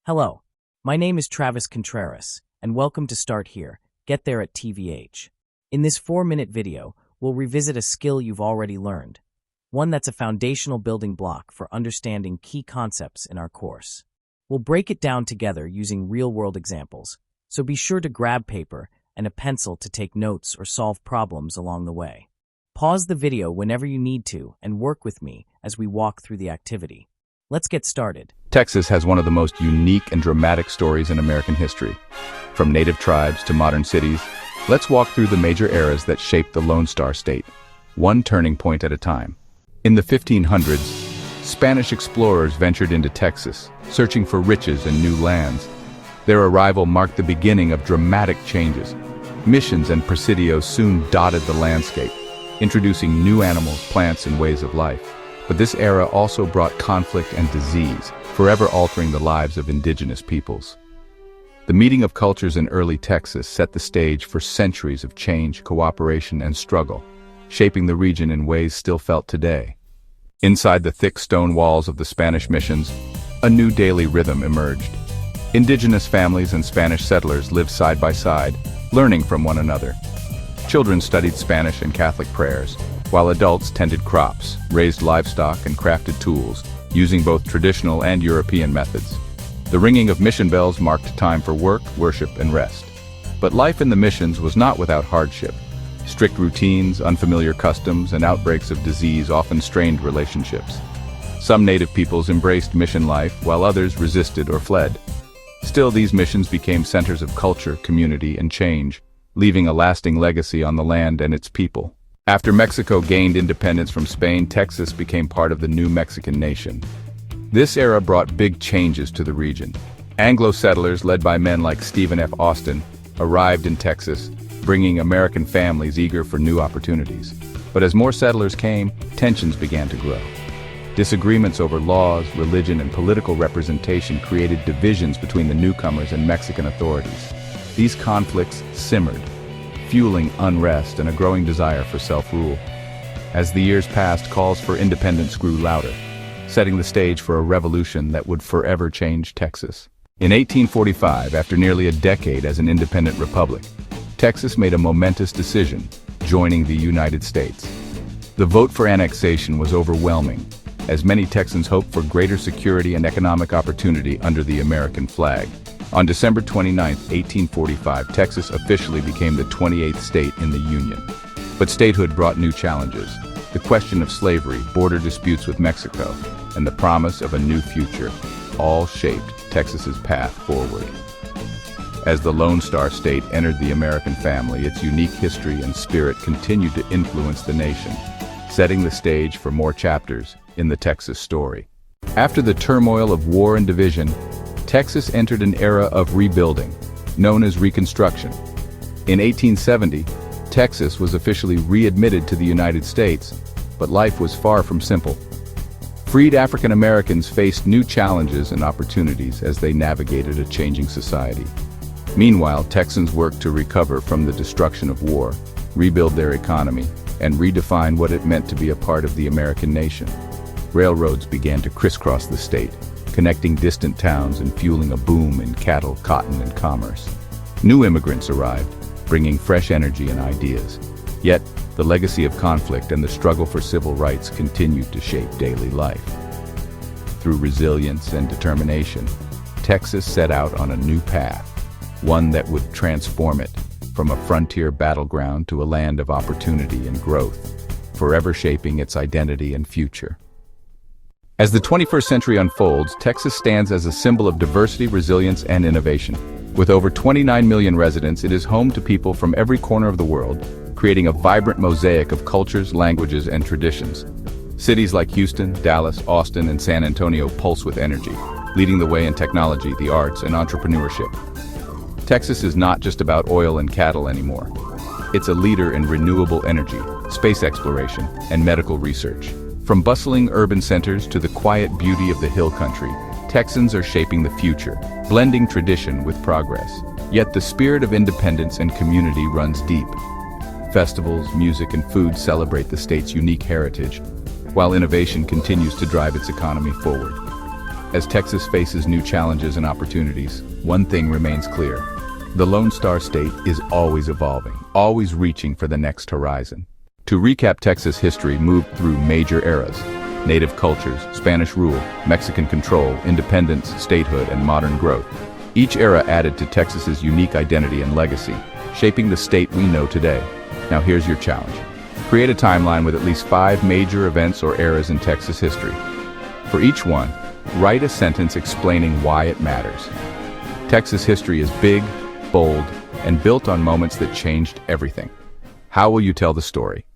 Hello, my name is Travis Contreras, and welcome to Start Here, Get There at TVH. In this 4-minute video, we'll revisit a skill you've already learned, one that's a foundational building block for understanding key concepts in our course. We'll break it down together using real-world examples, so be sure to grab paper and a pencil to take notes or solve problems along the way. Pause the video whenever you need to and work with me as we walk through the activity. Let's get started. Texas has one of the most unique and dramatic stories in American history. From native tribes to modern cities, let's walk through the major eras that shaped the Lone Star State, one turning point at a time. In the 1500s, Spanish explorers ventured into Texas, searching for riches and new lands. Their arrival marked the beginning of dramatic changes. Missions and presidios soon dotted the landscape, introducing new animals, plants, and ways of life. But this era also brought conflict and disease, forever altering the lives of indigenous peoples. The meeting of cultures in early Texas set the stage for centuries of change, cooperation, and struggle, shaping the region in ways still felt today. Inside the thick stone walls of the Spanish missions, a new daily rhythm emerged. Indigenous families and Spanish settlers lived side by side, learning from one another. Children studied Spanish and Catholic prayers, while adults tended crops, raised livestock, and crafted tools, using both traditional and European methods. The ringing of mission bells marked time for work, worship, and rest. But life in the missions was not without hardship. Strict routines, unfamiliar customs, and outbreaks of disease often strained relationships. Some native peoples embraced mission life, while others resisted or fled. Still, these missions became centers of culture, community, and change, leaving a lasting legacy on the land and its people. After Mexico gained independence from Spain, Texas became part of the new Mexican nation. This era brought big changes to the region. Anglo settlers, led by men like Stephen F. Austin, arrived in Texas, bringing American families eager for new opportunities. But as more settlers came, tensions began to grow. Disagreements over laws, religion, and political representation created divisions between the newcomers and Mexican authorities. These conflicts simmered, fueling unrest and a growing desire for self-rule. As the years passed, calls for independence grew louder, setting the stage for a revolution that would forever change Texas. In 1845, after nearly a decade as an independent republic, Texas made a momentous decision, joining the United States. The vote for annexation was overwhelming, as many Texans hoped for greater security and economic opportunity under the American flag. On December 29, 1845, Texas officially became the 28th state in the Union. But statehood brought new challenges. The question of slavery, border disputes with Mexico, and the promise of a new future all shaped Texas's path forward. As the Lone Star State entered the American family, its unique history and spirit continued to influence the nation, setting the stage for more chapters in the Texas story. After the turmoil of war and division, Texas entered an era of rebuilding, known as Reconstruction. In 1870, Texas was officially readmitted to the United States, but life was far from simple. Freed African Americans faced new challenges and opportunities as they navigated a changing society. Meanwhile, Texans worked to recover from the destruction of war, rebuild their economy, and redefine what it meant to be a part of the American nation. Railroads began to crisscross the state, connecting distant towns and fueling a boom in cattle, cotton, and commerce. New immigrants arrived, bringing fresh energy and ideas. Yet, the legacy of conflict and the struggle for civil rights continued to shape daily life. Through resilience and determination, Texas set out on a new path, one that would transform it from a frontier battleground to a land of opportunity and growth, forever shaping its identity and future. As the 21st century unfolds, Texas stands as a symbol of diversity, resilience, and innovation. With over 29 million residents, it is home to people from every corner of the world, creating a vibrant mosaic of cultures, languages, and traditions. Cities like Houston, Dallas, Austin, and San Antonio pulse with energy, leading the way in technology, the arts, and entrepreneurship. Texas is not just about oil and cattle anymore. It's a leader in renewable energy, space exploration, and medical research. From bustling urban centers to the quiet beauty of the hill country, Texans are shaping the future, blending tradition with progress. Yet the spirit of independence and community runs deep. Festivals, music, and food celebrate the state's unique heritage, while innovation continues to drive its economy forward. As Texas faces new challenges and opportunities, one thing remains clear. The Lone Star State is always evolving, always reaching for the next horizon. To recap, Texas history moved through major eras: native cultures, Spanish rule, Mexican control, independence, statehood, and modern growth. Each era added to Texas's unique identity and legacy, shaping the state we know today. Now here's your challenge. Create a timeline with at least 5 major events or eras in Texas history. For each one, write a sentence explaining why it matters. Texas history is big, bold, and built on moments that changed everything. How will you tell the story?